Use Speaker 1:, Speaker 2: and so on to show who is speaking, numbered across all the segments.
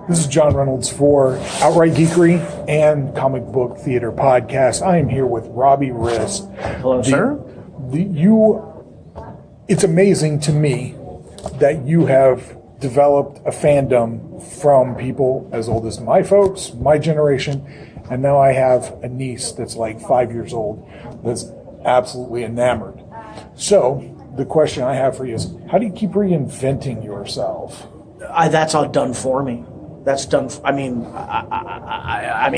Speaker 1: This is John Reynolds for Outright Geekery and Comic Book Theater Podcast. I am here with Robbie Rist.
Speaker 2: Hello, sir.
Speaker 1: It's amazing to me that you have developed a fandom from people as old as my folks, my generation, and now I have a niece that's like 5 years old that's absolutely enamored. So the question I have for you is, how do you keep reinventing yourself?
Speaker 2: That's all done for me. That's done. I mean, I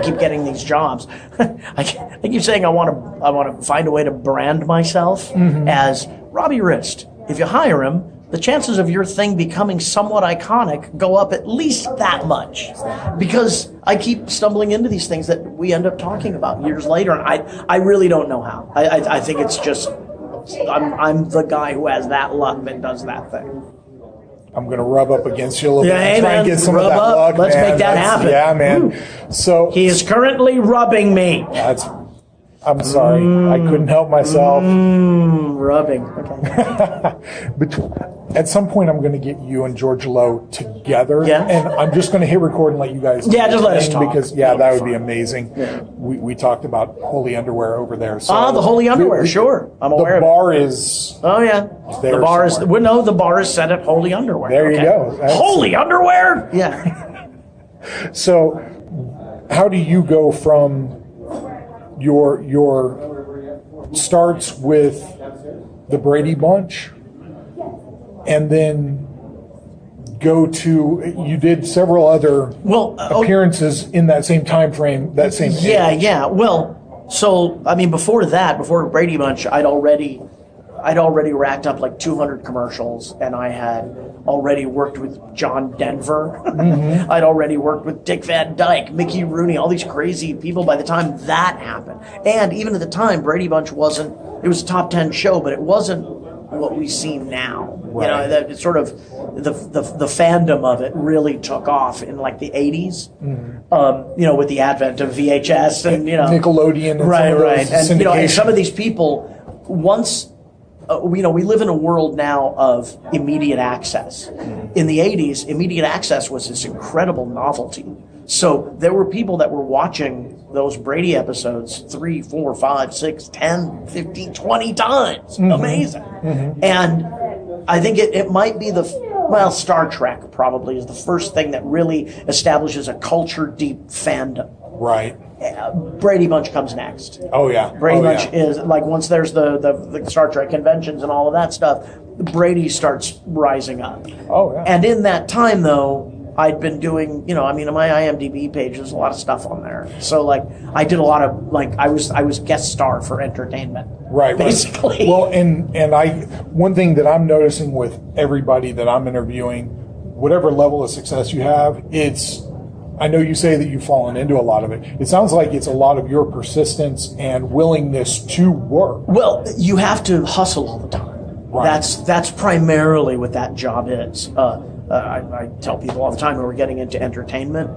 Speaker 2: keep getting these jobs. I keep saying I want to find a way to brand myself as Robbie Rist. If you hire him, the chances of your thing becoming somewhat iconic go up at least that much, because I keep stumbling into these things that we end up talking about years later, and I really don't know how. I think it's just I'm the guy who has that luck that does that thing.
Speaker 1: I'm going to rub up against you a little bit and try
Speaker 2: man,
Speaker 1: and get some of
Speaker 2: rub
Speaker 1: that
Speaker 2: up.
Speaker 1: luck,
Speaker 2: Let's
Speaker 1: man.
Speaker 2: make that happen.
Speaker 1: Yeah, man.
Speaker 2: Ooh.
Speaker 1: So
Speaker 2: he is currently rubbing me.
Speaker 1: I'm sorry. I couldn't help myself.
Speaker 2: Rubbing. Okay.
Speaker 1: At some point, I'm going to get you and George Lowe together,
Speaker 2: Yeah.
Speaker 1: and I'm just going to hit record and let you guys.
Speaker 2: Yeah, just let us talk.
Speaker 1: Because that would be amazing. Yeah. We talked about holy underwear over there. So
Speaker 2: the holy underwear. Sure, I'm aware.
Speaker 1: The bar is.
Speaker 2: Oh yeah. The bar is. Well, no, the bar is set at holy underwear.
Speaker 1: There you go.
Speaker 2: Holy underwear. Yeah.
Speaker 1: So, how do you go from your starts with the Brady Bunch, and then go to, you did several other appearances in that same time frame, that same age.
Speaker 2: Yeah. Well, so I mean, before Brady Bunch, I'd already racked up like 200 commercials, and I had already worked with John Denver. I'd already worked with Dick Van Dyke, Mickey Rooney, all these crazy people by the time that happened. And even at the time, Brady Bunch it was a top 10 show, but it wasn't what we see now.
Speaker 1: Right.
Speaker 2: You know, that sort of the fandom of it really took off in like the 80s. With the advent of VHS and
Speaker 1: Nickelodeon and
Speaker 2: right. And
Speaker 1: syndication.
Speaker 2: some of these people, once we live in a world now of immediate access. In the 80s, immediate access was this incredible novelty. So there were people that were watching those Brady episodes 3, 4, 5, 6, 10, 15, 20 times. Amazing. And I think it might be Star Trek probably is the first thing that really establishes a culture-deep fandom.
Speaker 1: Right.
Speaker 2: Brady Bunch comes next.
Speaker 1: Oh, yeah.
Speaker 2: Brady Bunch is, like, once there's the Star Trek conventions and all of that stuff, Brady starts rising up.
Speaker 1: Oh, yeah.
Speaker 2: And in that time, though, I'd been doing, on my IMDb page, there's a lot of stuff on there. So, like, I did a lot of, like, I was guest star for entertainment.
Speaker 1: Right.
Speaker 2: Basically.
Speaker 1: Right. Well, and one thing that I'm noticing with everybody that I'm interviewing, whatever level of success you have, I know you say that you've fallen into a lot of it. It sounds like it's a lot of your persistence and willingness to work.
Speaker 2: Well, you have to hustle all the time.
Speaker 1: Right.
Speaker 2: That's primarily what that job is. I tell people all the time who are getting into entertainment,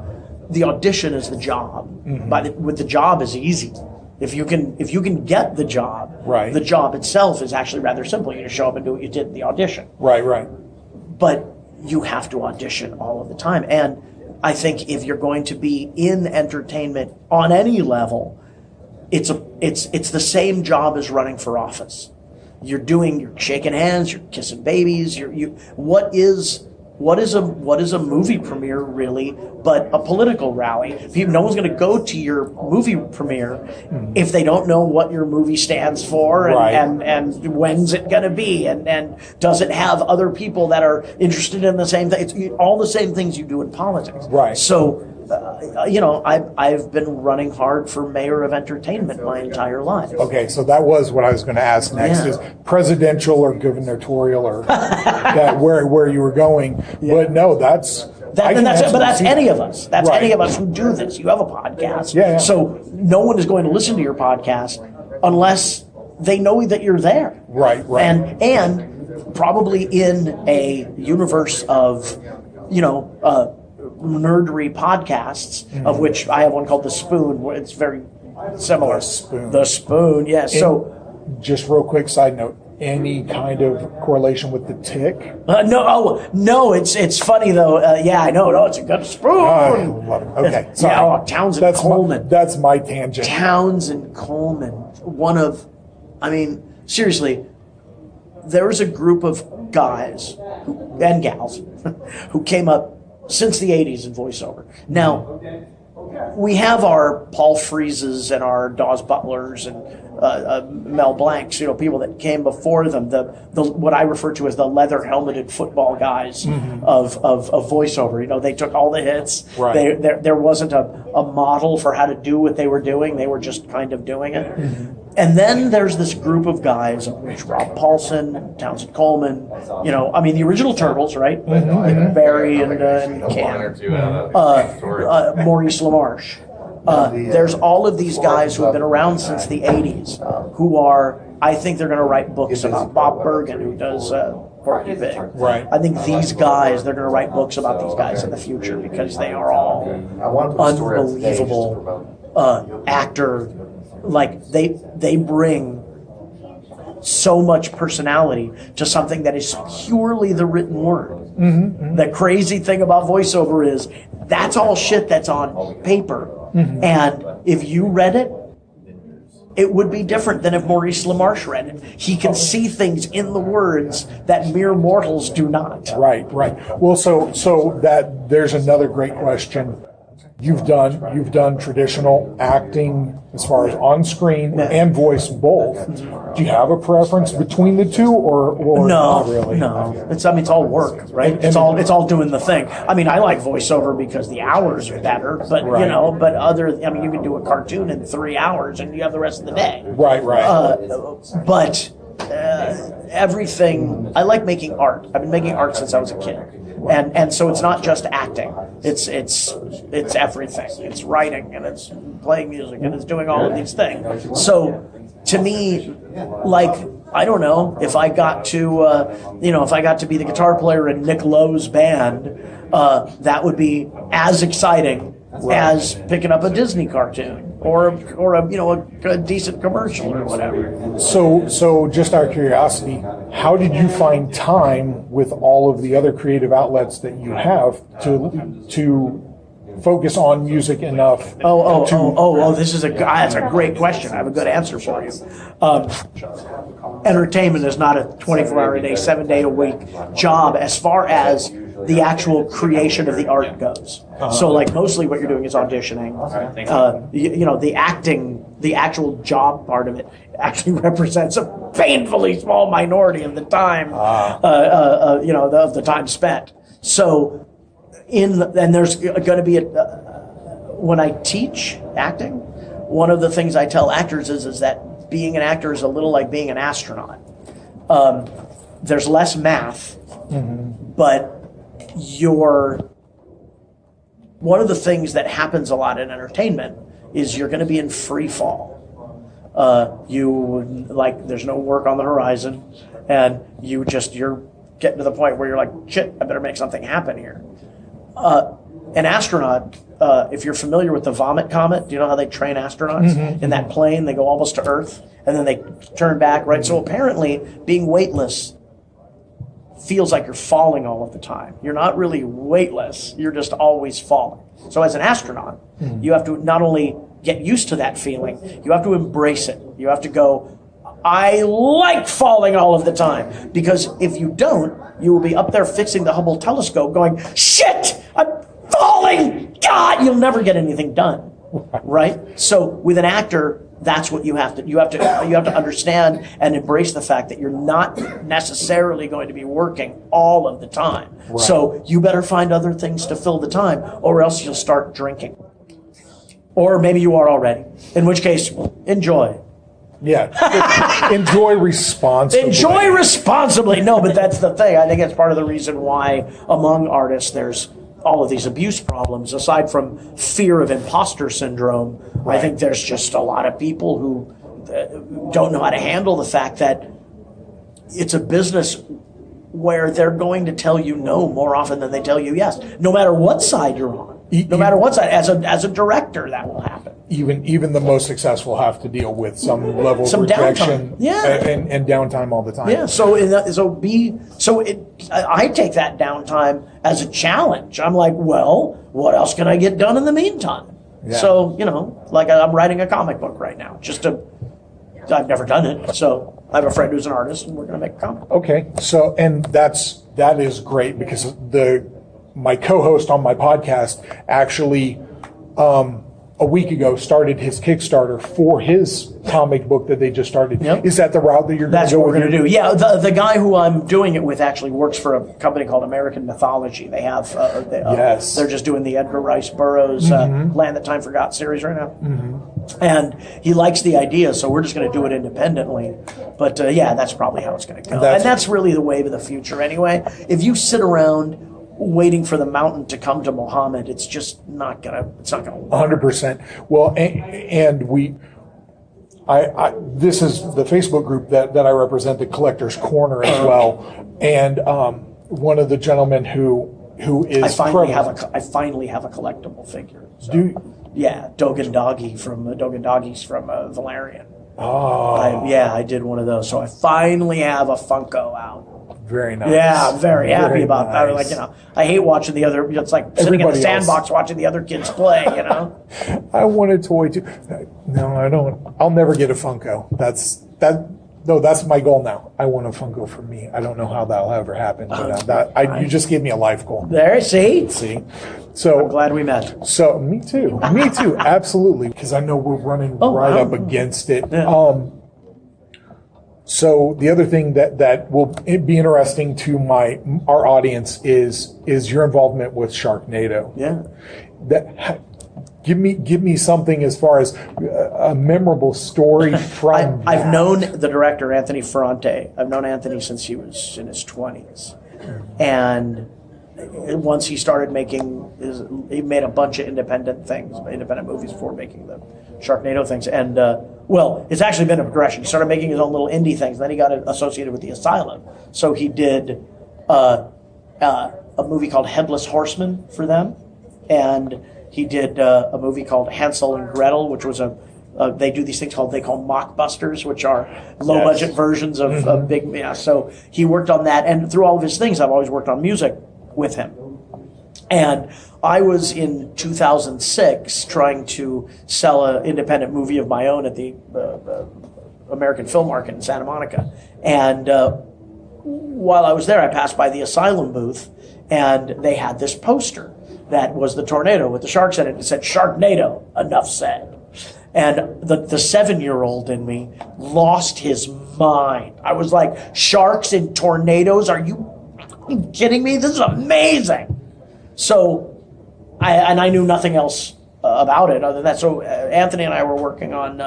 Speaker 2: the audition is the job. But with the job is easy. If you can get the job,
Speaker 1: right.
Speaker 2: The job itself is actually rather simple. You just show up and do what you did in the audition.
Speaker 1: Right.
Speaker 2: But you have to audition all of the time. And I think if you're going to be in entertainment on any level, it's the same job as running for office. You're shaking hands, you're kissing babies. What is a movie premiere really but a political rally? No one's going to go to your movie premiere if they don't know what your movie stands for and when's it going to be and does it have other people that are interested in the same thing? It's all the same things you do in politics.
Speaker 1: Right.
Speaker 2: So, I've been running hard for mayor of entertainment my entire life.
Speaker 1: Okay, so that was what I was going to ask next: is presidential or gubernatorial or where you were going? Yeah. But no, that's
Speaker 2: any of us. That's
Speaker 1: right.
Speaker 2: Any of us who do this. You have a podcast,
Speaker 1: yeah.
Speaker 2: So no one is going to listen to your podcast unless they know that you're there.
Speaker 1: Right.
Speaker 2: And probably in a universe of nerdery podcasts, of which I have one called The Spoon, where it's very similar.
Speaker 1: The Spoon.
Speaker 2: The Spoon, yeah. So
Speaker 1: just real quick side note, any kind of correlation with the tick?
Speaker 2: No. It's funny though. Yeah, I know. No, it's a good spoon.
Speaker 1: I love it. Okay, sorry.
Speaker 2: Yeah, Townsend Coleman.
Speaker 1: That's my tangent.
Speaker 2: Townsend Coleman. Seriously, there was a group of guys and gals who came up since the 80s in voiceover. Now, we have our Paul Freeses and our Dawes Butlers and Mel Blancs, people that came before them, the what I refer to as the leather helmeted football guys of voiceover. They took all the hits.
Speaker 1: Right.
Speaker 2: There wasn't a model for how to do what they were doing. They were just kind of doing it. And then there's this group of guys, which Rob Paulson, Townsend Coleman, the original Turtles, right? Like Barry and Cam, Maurice LaMarche. There's all of these guys who have been around since the 80s who I think they're going to write books about Bob Bergen, who does Porky Pig.
Speaker 1: Right.
Speaker 2: I think they're going to write books about these guys in the future because they are all unbelievable actor. Like they bring so much personality to something that is purely the written word. The crazy thing about voiceover is that's all shit that's on paper. And if you read it, it would be different than if Maurice LaMarche read it. He can see things in the words that mere mortals do not.
Speaker 1: Right. Well, so that there's another great question. You've done traditional acting as far as on screen and voice both. Do you have a preference between the two, or
Speaker 2: no,
Speaker 1: not really?
Speaker 2: No, it's all work, right? It's all doing the thing. I like voiceover because the hours are better, but
Speaker 1: right.
Speaker 2: You can do a cartoon in 3 hours and you have the rest of the day.
Speaker 1: Right.
Speaker 2: But everything. I like making art. I've been making art since I was a kid. And so it's not just acting. It's everything. It's writing and it's playing music and it's doing all of these things. So to me, I don't know if I got to be the guitar player in Nick Lowe's band, that would be as exciting as picking up a Disney cartoon or a decent commercial or whatever.
Speaker 1: So just out of curiosity, how did you find time with all of the other creative outlets that you have to focus on music enough?
Speaker 2: That's a great question. I have a good answer for you. Entertainment is not a 24-hour-a-day, 7-day-a-week job as far as the actual creation of the art goes. So mostly what you're doing is auditioning. The acting, the actual job part of it actually represents a painfully small minority of the time, of the time spent. So and there's going to be when I teach acting, one of the things I tell actors is that being an actor is a little like being an astronaut. There's less math, but one of the things that happens a lot in entertainment is you're going to be in free fall. There's no work on the horizon, and you're getting to the point where you're like, shit, I better make something happen here. An astronaut, if you're familiar with the Vomit Comet, do you know how they train astronauts? In that plane, they go almost to Earth, and then they turn back, right? So apparently, being weightless feels like you're falling all of the time. You're not really weightless, you're just always falling. So as an astronaut, you have to not only get used to that feeling, you have to embrace it. You have to go, I like falling all of the time. Because if you don't, you will be up there fixing the Hubble telescope going, shit, I'm falling, God, you'll never get anything done, right? So with an actor, that's what you have to understand and embrace the fact that you're not necessarily going to be working all of the time. Right. So you better find other things to fill the time, or else you'll start drinking. Or maybe you are already, in which case, enjoy.
Speaker 1: Yeah. Enjoy responsibly.
Speaker 2: Enjoy responsibly. No, but that's the thing. I think that's part of the reason why among artists there's all of these abuse problems. Aside from fear of imposter syndrome, right. I think there's just a lot of people who don't know how to handle the fact that it's a business where they're going to tell you no more often than they tell you yes, no matter what side you're on. No matter what side. As a director, that will happen.
Speaker 1: even the most successful have to deal with some level of rejection and downtime all the time.
Speaker 2: Yeah. I take that downtime as a challenge. I'm like, well, what else can I get done in the meantime? Yeah. So, like I'm writing a comic book right now. I've never done it. So I have a friend who's an artist and we're going to make a comic.
Speaker 1: Okay. So, and that is great because my co-host on my podcast actually, a week ago started his Kickstarter for his comic book that they just started. Yep. Is that the route that you're going to go?
Speaker 2: That's what we're going to do. Yeah, the guy who I'm doing it with actually works for a company called American Mythology. They have, they're just doing the Edgar Rice Burroughs Land That Time Forgot series right now. Mm-hmm. And he likes the idea, so we're just going to do it independently. But that's probably how it's going to go. And that's really the wave of the future anyway. If you sit around waiting for the mountain to come to Muhammad, it's just not gonna work.
Speaker 1: 100%. Well, this is the Facebook group that I represent, the Collector's Corner as well. And one of the gentlemen who is
Speaker 2: I finally have a collectible figure. So. Yeah, Dogan Doggies from Valerian.
Speaker 1: Oh.
Speaker 2: I did one of those. So I finally have a Funko out.
Speaker 1: Very nice.
Speaker 2: Yeah, I'm very happy about that. Like, I hate watching the other. It's like sitting in the sandbox watching the other kids play.
Speaker 1: I want a toy too. No, I don't. I'll never get a Funko. That's my goal now. I want a Funko for me. I don't know how that'll ever happen, but you just gave me a life goal.
Speaker 2: There, see.
Speaker 1: So
Speaker 2: I'm glad we met.
Speaker 1: So me too, absolutely, because I know we're running up against it.
Speaker 2: Yeah.
Speaker 1: So the other thing that will be interesting to our audience is your involvement with Sharknado.
Speaker 2: Yeah.
Speaker 1: Give me something as far as a memorable story from.
Speaker 2: I've known the director Anthony Ferrante. I've known Anthony since he was in his 20s, and once he started he made a bunch of independent movies before making the Sharknado things, and it's actually been a progression. He started making his own little indie things, then he got associated with the Asylum. So he did a movie called Headless Horseman for them, and he did a movie called Hansel and Gretel, which was they do these things they call mockbusters, which are low budget versions of big. Yeah, so he worked on that, and through all of his things, I've always worked on music with him. And I was in 2006 trying to sell an independent movie of my own at the American Film Market in Santa Monica. And while I was there, I passed by the Asylum booth, and they had this poster that was the tornado with the sharks in it. It said, "Sharknado, enough said." And the 7-year-old in me lost his mind. I was like, sharks and tornadoes? Are you kidding me? This is amazing. So, I knew nothing else about it other than that. So Anthony and I were working on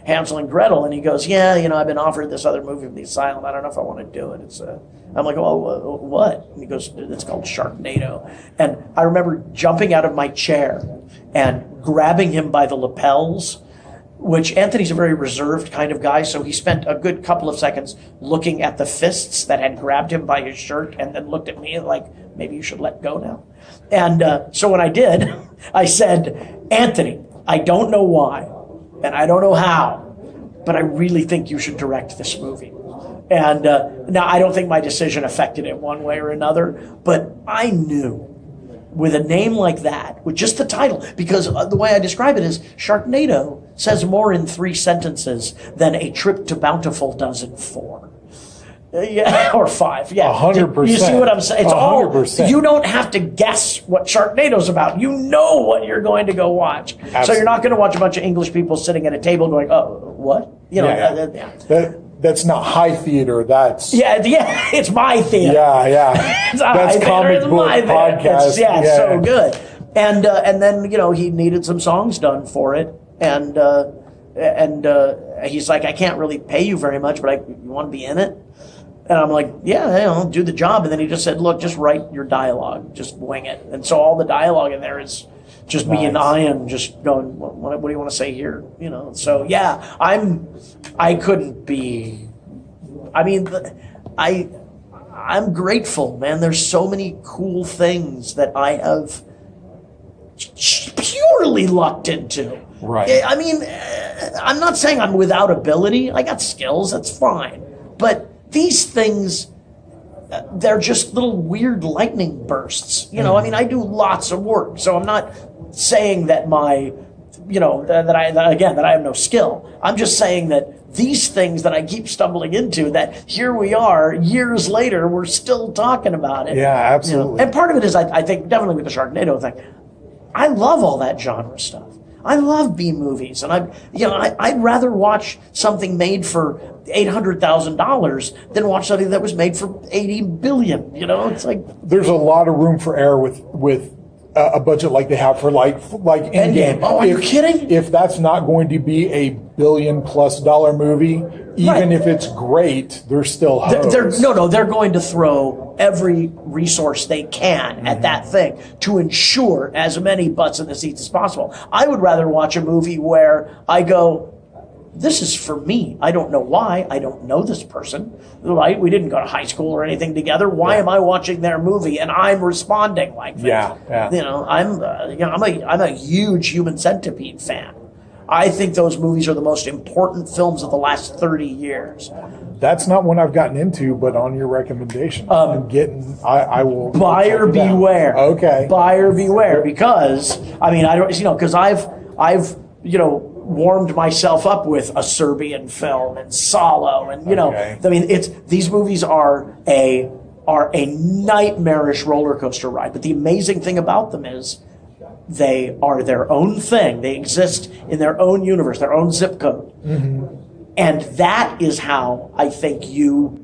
Speaker 2: Hansel and Gretel, and he goes, I've been offered this other movie from the Asylum. I don't know if I want to do it. I'm like, oh, what? And he goes, it's called Sharknado. And I remember jumping out of my chair and grabbing him by the lapels, which Anthony's a very reserved kind of guy, so he spent a good couple of seconds looking at the fists that had grabbed him by his shirt and then looked at me like, maybe you should let go now. And so when I did, I said, Anthony, I don't know why, and I don't know how, but I really think you should direct this movie. And now I don't think my decision affected it one way or another, but I knew with a name like that, with just the title, because the way I describe it is Sharknado says more in 3 sentences than A Trip to Bountiful does in 4. Or 5. Yeah,
Speaker 1: 100%.
Speaker 2: You see what I'm saying? It's
Speaker 1: 100%.
Speaker 2: all, you don't have to guess what Sharknado's about. You know what you're going to go watch. Absolutely. So you're not going to watch a bunch of English people sitting at a table going, "Oh, what?"
Speaker 1: That's not high theater. That's
Speaker 2: it's my theater.
Speaker 1: That's comic book podcast.
Speaker 2: So good. And then he needed some songs done for it, and he's like, "I can't really pay you very much, but you want to be in it?" And I'm like, I'll do the job. And then he just said, "Look, just write your dialogue, just wing it." And so all the dialogue in there is just me and Ian just going, what do you want to say here? So I couldn't be, I'm grateful, man. There's so many cool things that I have purely totally lucked into.
Speaker 1: Right.
Speaker 2: I mean, I'm not saying I'm without ability. I got skills. That's fine. But these things, they're just little weird lightning bursts. You know, I mean, I do lots of work, so I'm not saying that my, you know, that I have no skill. I'm just saying that these things that I keep stumbling into, that here we are years later, we're still talking about it.
Speaker 1: Yeah, absolutely.
Speaker 2: You know? And part of it is, I think, definitely with the Sharknado thing, I love all that genre stuff. I love B movies, and I'd rather watch something made for $800,000 than watch something that was made for $80 billion. You know, it's like
Speaker 1: there's a lot of room for error with a budget like they have for like Endgame.
Speaker 2: Oh, are you kidding?
Speaker 1: If that's not going to be a $1 billion+ movie, even if it's great, there's still hope.
Speaker 2: They're going to throw every resource they can at that thing to ensure as many butts in the seats as possible. I would rather watch a movie where I go, this is for me. I don't know why. I don't know this person. Right? We didn't go to high school or anything together. Why am I watching their movie and I'm responding like this?
Speaker 1: Yeah.
Speaker 2: You know, I'm a huge Human Centipede fan. I think those movies are the most important films of the last 30 years.
Speaker 1: That's not one I've gotten into, but on your recommendation, I will.
Speaker 2: Buyer beware.
Speaker 1: Okay.
Speaker 2: Buyer beware, because because I've warmed myself up with a Serbian film and Salo, and these movies are a nightmarish roller coaster ride. But the amazing thing about them is they are their own thing. They exist in their own universe, their own zip code. And that is how I think you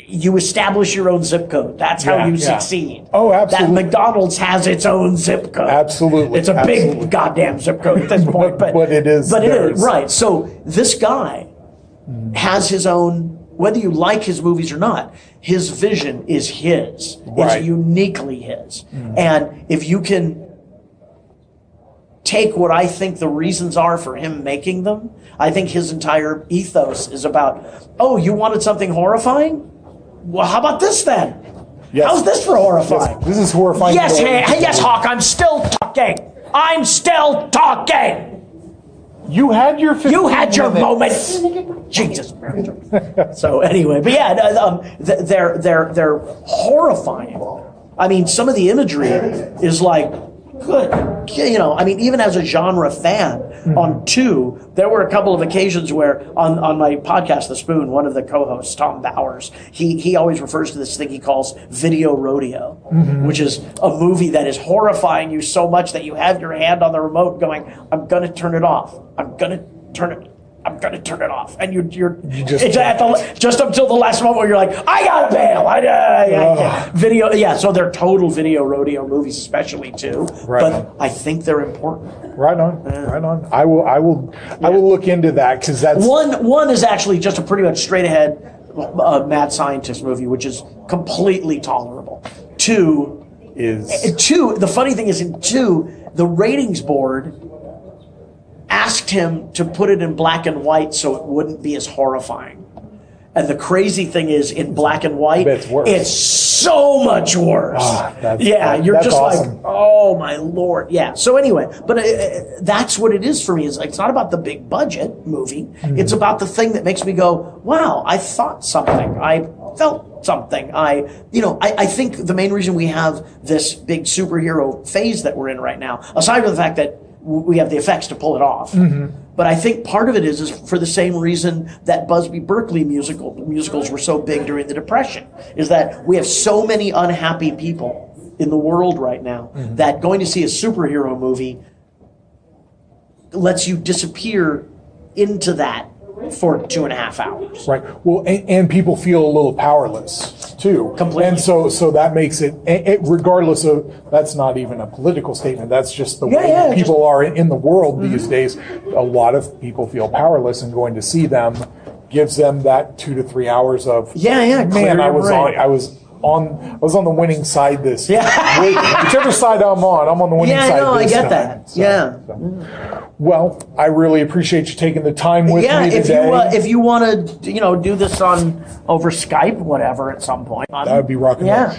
Speaker 2: establish your own zip code. That's how you succeed.
Speaker 1: Oh, absolutely.
Speaker 2: That McDonald's has its own zip code.
Speaker 1: Absolutely.
Speaker 2: It's a big goddamn zip code at this point.
Speaker 1: But it is.
Speaker 2: But it is, right. So this guy has his own, whether you like his movies or not, his vision is his.
Speaker 1: Right.
Speaker 2: It's uniquely his. And if you can take what I think the reasons are for him making them, I think his entire ethos is about, oh, you wanted something horrifying? Well, how about this then?
Speaker 1: Yes.
Speaker 2: How's this for horrifying?
Speaker 1: Yes, this is horrifying.
Speaker 2: Yes, Hawk, I'm still talking. I'm still talking.
Speaker 1: You had your 15
Speaker 2: You had your
Speaker 1: minutes.
Speaker 2: moment. Jesus. So anyway, but yeah, they're horrifying. I mean, some of the imagery is like, good. Even as a genre fan, on 2, there were a couple of occasions where on my podcast, The Spoon, one of the co-hosts, Tom Bowers, he always refers to this thing he calls video rodeo, which is a movie that is horrifying you so much that you have your hand on the remote going, I'm going to turn it off. I'm going to turn it off. And just until the last moment where you're like, I gotta bail. So they're total video rodeo movies, especially too. Right. But I think they're important.
Speaker 1: Right on. Right on. I will look into that, because that's
Speaker 2: one is actually just a pretty much straight ahead mad scientist movie, which is completely tolerable. 2, the funny thing is, in 2, the ratings board asked him to put it in black and white so it wouldn't be as horrifying. And the crazy thing is, in black and white, it's so much worse. You're just awesome. Like, oh my Lord. Yeah. So anyway, but that's what it is for me. It's not about the big budget movie. It's about the thing that makes me go, wow, I thought something. I felt something. I think the main reason we have this big superhero phase that we're in right now, aside from the fact that we have the effects to pull it off. But I think part of it is for the same reason that Busby Berkeley musicals were so big during the Depression, is that we have so many unhappy people in the world right now that going to see a superhero movie lets you disappear into that for 2.5 hours.
Speaker 1: Right. Well, and people feel a little powerless too.
Speaker 2: Completely.
Speaker 1: And so that makes it, regardless of, that's not even a political statement. That's just the way people are in the world these days. A lot of people feel powerless, and going to see them gives them that 2 to 3 hours of, man, I was on the winning side this. Whichever side I'm on the winning side.
Speaker 2: Yeah,
Speaker 1: this
Speaker 2: I get
Speaker 1: time.
Speaker 2: that. So.
Speaker 1: Well, I really appreciate you taking the time with me today.
Speaker 2: If you want to, do this over Skype, whatever, at some point.
Speaker 1: That would be rock and roll.